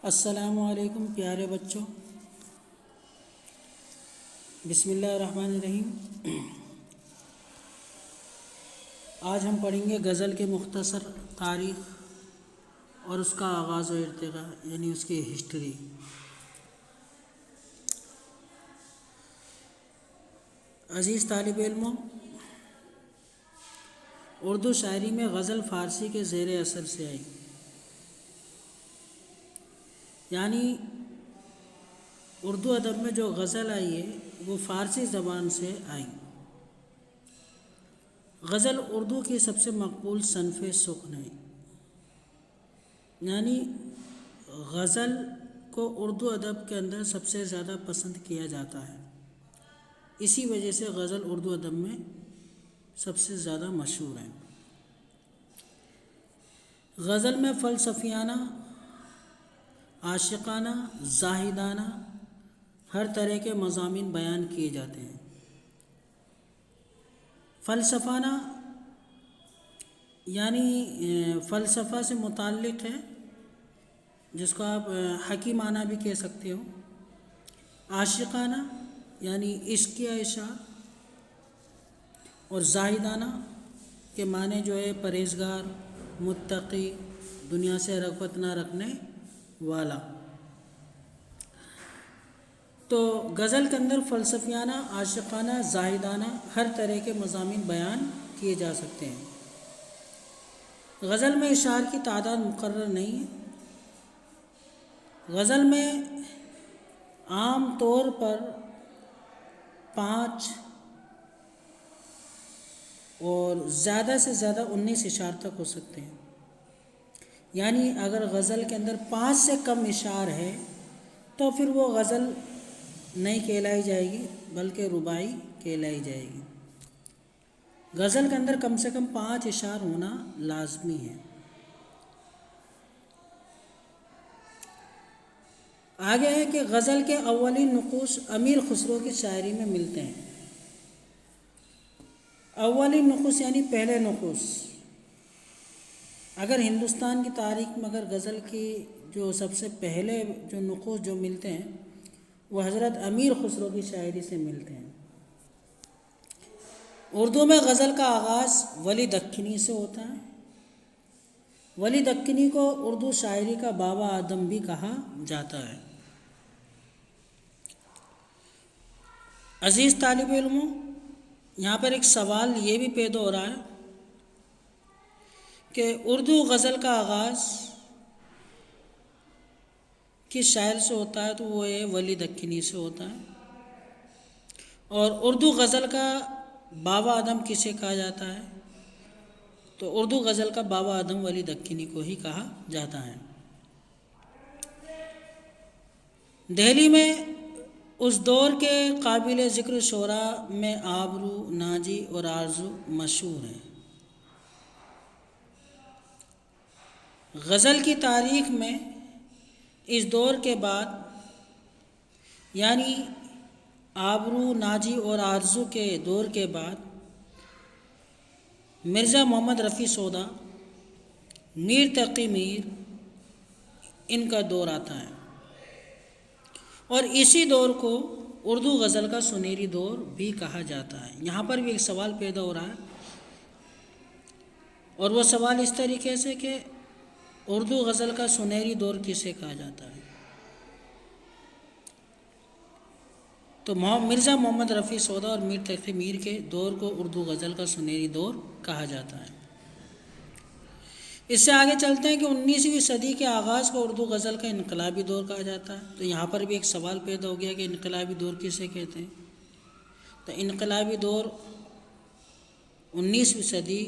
السلام علیکم پیارے بچوں، بسم اللہ الرحمن الرحیم۔ آج ہم پڑھیں گے غزل کے مختصر تاریخ اور اس کا آغاز و ارتقاء، یعنی اس کی ہسٹری۔ عزیز طالب علموں، اردو شاعری میں غزل فارسی کے زیر اثر سے آئی، یعنی اردو ادب میں جو غزل آئی ہے وہ فارسی زبان سے آئی۔ غزل اردو کی سب سے مقبول صنف سخن ہے، یعنی غزل کو اردو ادب کے اندر سب سے زیادہ پسند کیا جاتا ہے، اسی وجہ سے غزل اردو ادب میں سب سے زیادہ مشہور ہے۔ غزل میں فلسفیانہ، عاشقانہ، زاہدانہ ہر طرح کے مضامین بیان کیے جاتے ہیں۔ فلسفانہ یعنی فلسفہ سے متعلق ہے، جس کو آپ حکیمانہ بھی کہہ سکتے ہو۔ عاشقانہ یعنی عشقیہ اشعار، اور زاہدانہ کے معنی جو ہے پرہیزگار، متقی، دنیا سے رغبت نہ رکھنے والا۔ تو غزل کے اندر فلسفیانہ، عاشقانہ، زاہدانہ ہر طرح کے مضامین بیان کیے جا سکتے ہیں۔ غزل میں اشعار کی تعداد مقرر نہیں ہے۔ غزل میں عام طور پر 5 اور زیادہ سے زیادہ 19 اشعار تک ہو سکتے ہیں، یعنی اگر غزل کے اندر 5 سے کم اشعار ہے تو پھر وہ غزل نہیں کہلائی جائے گی، بلکہ رباعی کہلائی جائے گی۔ غزل کے اندر کم سے کم 5 اشعار ہونا لازمی ہے۔ آگے ہے کہ غزل کے اولین نقوش امیر خسرو کی شاعری میں ملتے ہیں۔ اولین نقوش یعنی پہلے نقوش۔ اگر ہندوستان کی تاریخ میں اگر غزل کی جو سب سے پہلے جو نقوش جو ملتے ہیں وہ حضرت امیر خسرو کی شاعری سے ملتے ہیں۔ اردو میں غزل کا آغاز ولی دکنی سے ہوتا ہے۔ ولی دکنی کو اردو شاعری کا بابا آدم بھی کہا جاتا ہے۔ عزیز طالب علموں، یہاں پر ایک سوال یہ بھی پیدا ہو رہا ہے کہ اردو غزل کا آغاز کس شاعر سے ہوتا ہے، تو وہ ہے ولی دکنی سے ہوتا ہے۔ اور اردو غزل کا بابا آدم کسے کہا جاتا ہے، تو اردو غزل کا بابا آدم ولی دکنی کو ہی کہا جاتا ہے۔ دہلی میں اس دور کے قابل ذکر شعراء میں آبرو، ناجی اور آرزو مشہور ہیں۔ غزل کی تاریخ میں اس دور کے بعد، یعنی آبرو، ناجی اور آرزو کے دور کے بعد مرزا محمد رفیع سودا، میر تقی میر، ان کا دور آتا ہے، اور اسی دور کو اردو غزل کا سنہری دور بھی کہا جاتا ہے۔ یہاں پر بھی ایک سوال پیدا ہو رہا ہے، اور وہ سوال اس طریقے سے کہ اردو غزل کا سنہری دور کسے کہا جاتا ہے، تو مرزا محمد رفیع سودا اور میر تقی میر کے دور کو اردو غزل کا سنہری دور کہا جاتا ہے۔ اس سے آگے چلتے ہیں کہ 19ویں صدی کے آغاز کو اردو غزل کا انقلابی دور کہا جاتا ہے۔ تو یہاں پر بھی ایک سوال پیدا ہو گیا کہ انقلابی دور کسے کہتے ہیں، تو انقلابی دور 19ویں صدی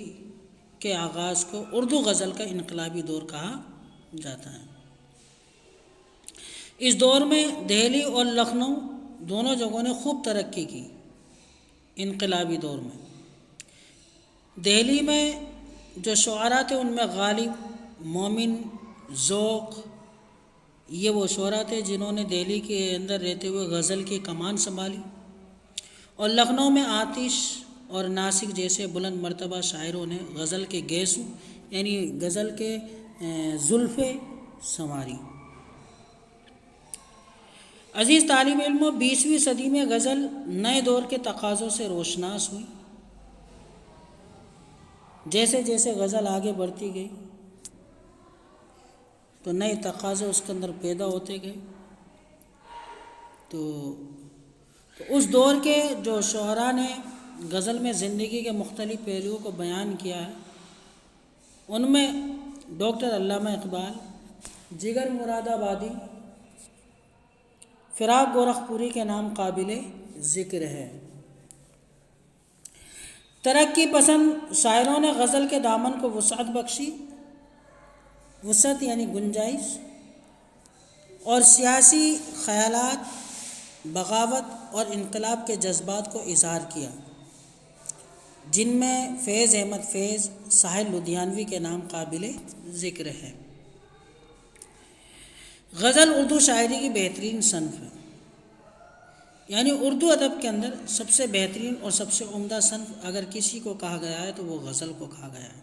کے آغاز کو اردو غزل کا انقلابی دور کہا جاتا ہے۔ اس دور میں دہلی اور لکھنؤ دونوں جگہوں نے خوب ترقی کی۔ انقلابی دور میں دہلی میں جو شعراء تھے ان میں غالب، مومن، ذوق، یہ وہ شعراء تھے جنہوں نے دہلی کے اندر رہتے ہوئے غزل کی کمان سنبھالی، اور لکھنؤ میں آتش اور ناسک جیسے بلند مرتبہ شاعروں نے غزل کے گیسو یعنی غزل کے زلفیں سنواری۔ عزیز طالب علموں، 20ویں صدی میں غزل نئے دور کے تقاضوں سے روشناس ہوئی۔ جیسے جیسے غزل آگے بڑھتی گئی تو نئے تقاضے اس کے اندر پیدا ہوتے گئے۔ تو اس دور کے جو شعراء نے غزل میں زندگی کے مختلف پہلوؤں کو بیان کیا ہے، ان میں ڈاکٹر علامہ اقبال، جگر مراد آبادی، فراق گورکھپوری کے نام قابل ذکر ہے۔ ترقی پسند شاعروں نے غزل کے دامن کو وسعت بخشی، وسعت یعنی گنجائش، اور سیاسی خیالات، بغاوت اور انقلاب کے جذبات کو اظہار کیا، جن میں فیض احمد فیض، ساحل لدھیانوی کے نام قابل ذکر ہے۔ غزل اردو شاعری کی بہترین صنف ہے، یعنی اردو ادب کے اندر سب سے بہترین اور سب سے عمدہ صنف اگر کسی کو کہا گیا ہے تو وہ غزل کو کہا گیا ہے۔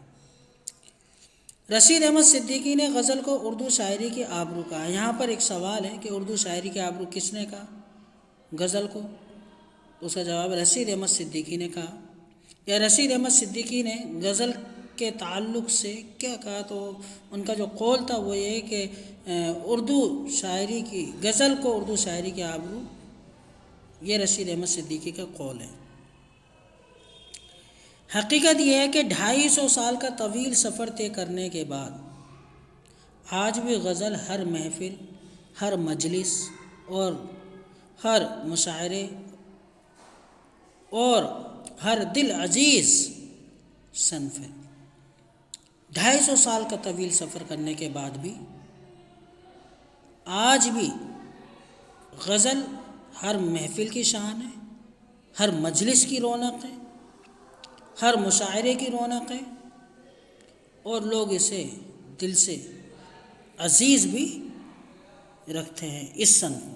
رشید احمد صدیقی نے غزل کو اردو شاعری کی آبرو کہا ہے۔ یہاں پر ایک سوال ہے کہ اردو شاعری کی آبرو کس نے کہا غزل کو؟ اس کا جواب رشید احمد صدیقی نے کہا۔ یا رشید احمد صدیقی نے غزل کے تعلق سے کیا کہا؟ تو ان کا جو قول تھا وہ یہ کہ اردو شاعری کی، غزل کو اردو شاعری کی آبرو، یہ رشید احمد صدیقی کا قول ہے۔ حقیقت یہ ہے کہ 250 سال کا طویل سفر طے کرنے کے بعد آج بھی غزل ہر محفل، ہر مجلس اور ہر مشاعرے اور ہر دل عزیز صنف ہے۔ 250 سال کا طویل سفر کرنے کے بعد بھی آج بھی غزل ہر محفل کی شان ہے، ہر مجلس کی رونق ہے، ہر مشاعرے کی رونق ہے، اور لوگ اسے دل سے عزیز بھی رکھتے ہیں اس صنف کو۔